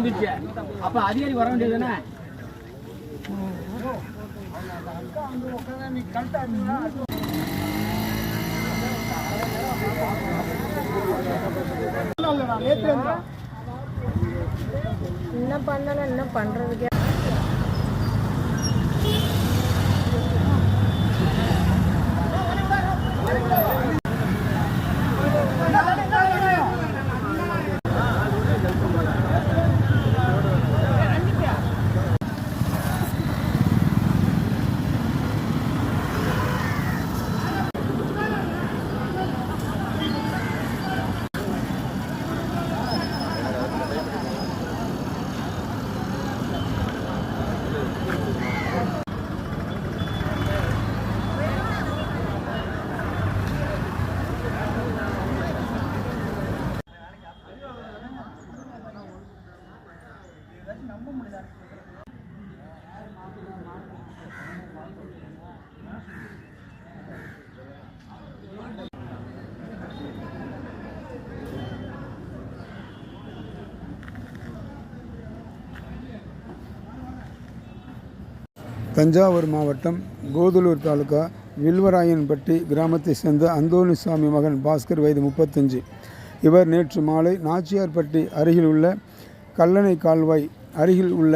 வந்துச்சு. அப்ப அதிகாரி வர வேண்டியதுதானே? என்ன பண்ணல, என்ன பண்றதுக்கு? தஞ்சாவூர் மாவட்டம் கோதுலூர் தாலுகா வில்வராயன்பட்டி கிராமத்தை சேர்ந்த அந்தோணிசாமி மகன் பாஸ்கர், வயது 35. இவர் நேற்று மாலை நாச்சியார்பட்டி அருகில் உள்ள கல்லணை கால்வாய் அருகில் உள்ள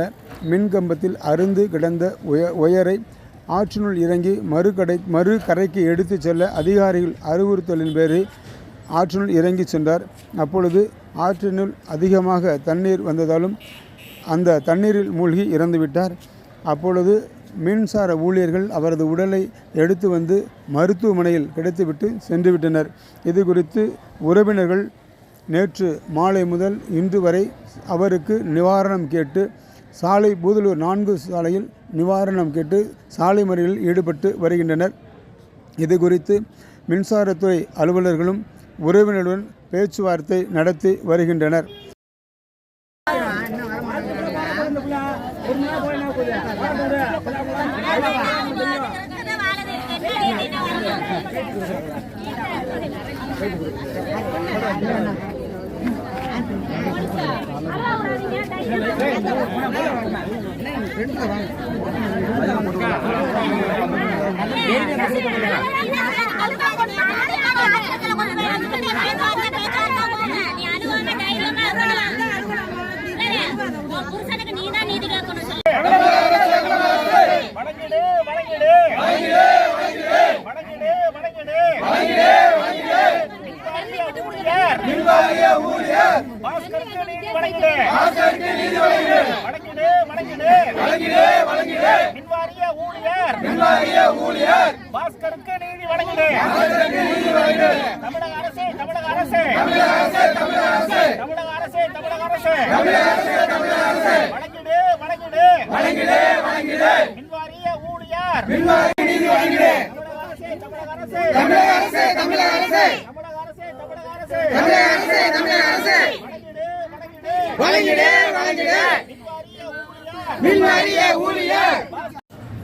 மின்கம்பத்தில் அறுந்து கிடந்த ஒயரை ஆற்றினுள் இறங்கி மறு கரைக்கு எடுத்து செல்ல அதிகாரிகள் அறிவுறுத்தலின் பேரில் ஆற்றினுள் இறங்கி சென்றார். அப்பொழுது ஆற்றினுள் அதிகமாக தண்ணீர் வந்ததாலும் அந்த தண்ணீரில் மூழ்கி இறந்துவிட்டார். அப்பொழுது மின்சார ஊழியர்கள் அவரது உடலை எடுத்து வந்து மருத்துவமனையில் கிடைத்துவிட்டு சென்றுவிட்டனர். இது குறித்து உறவினர்கள் நேற்று மாலை முதல் இன்று வரை அவருக்கு நிவாரணம் கேட்டு பூதலூர் 4 சாலையில் நிவாரணம் கேட்டு சாலை மறியலில் ஈடுபட்டு வருகின்றனர். இது குறித்து மின்சாரத்துறை அலுவலர்களும் உறவினருடன் பேச்சுவார்த்தை நடத்தி வருகின்றனர்.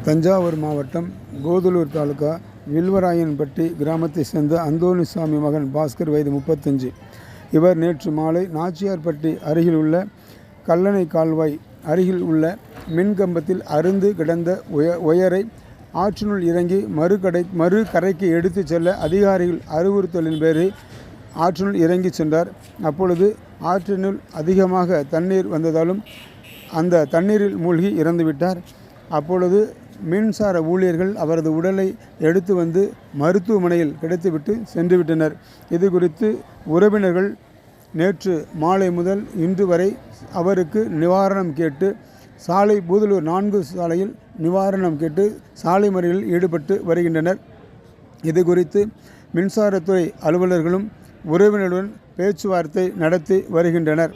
தஞ்சாவூர் மாவட்டம் கோதுலூர் தாலுகா வில்வராயன்பட்டி கிராமத்தை சேர்ந்த அந்தோணிசாமி மகன் பாஸ்கர், வயது 35. இவர் நேற்று மாலை நாச்சியார்பட்டி அருகில் உள்ள கல்லணை கால்வாய் அருகில் உள்ள மின்கம்பத்தில் அறுந்து கிடந்த ஒயரை ஆற்றினுள் இறங்கி மறு கரைக்கு எடுத்து செல்ல அதிகாரிகள் அறிவுறுத்தலின் பேரில் ஆற்றினுள் இறங்கி சென்றார். அப்பொழுது ஆற்றினுள் அதிகமாக தண்ணீர் வந்ததாலும் அந்த தண்ணீரில் மூழ்கி இறந்துவிட்டார். அப்பொழுது மின்சார ஊழியர்கள் அவரது உடலை எடுத்து வந்து மருத்துவமனையில் கிடைத்துவிட்டு சென்றுவிட்டனர். இது குறித்து உறவினர்கள் நேற்று மாலை முதல் இன்று வரை அவருக்கு நிவாரணம் கேட்டு பூதலூர் 4 சாலையில் நிவாரணம் கேட்டு சாலை மறியலில் ஈடுபட்டு வருகின்றனர். இது குறித்து மின்சாரத்துறை அலுவலர்களும் உறவினருடன் பேச்சுவார்த்தை நடத்தி வருகின்றனர்.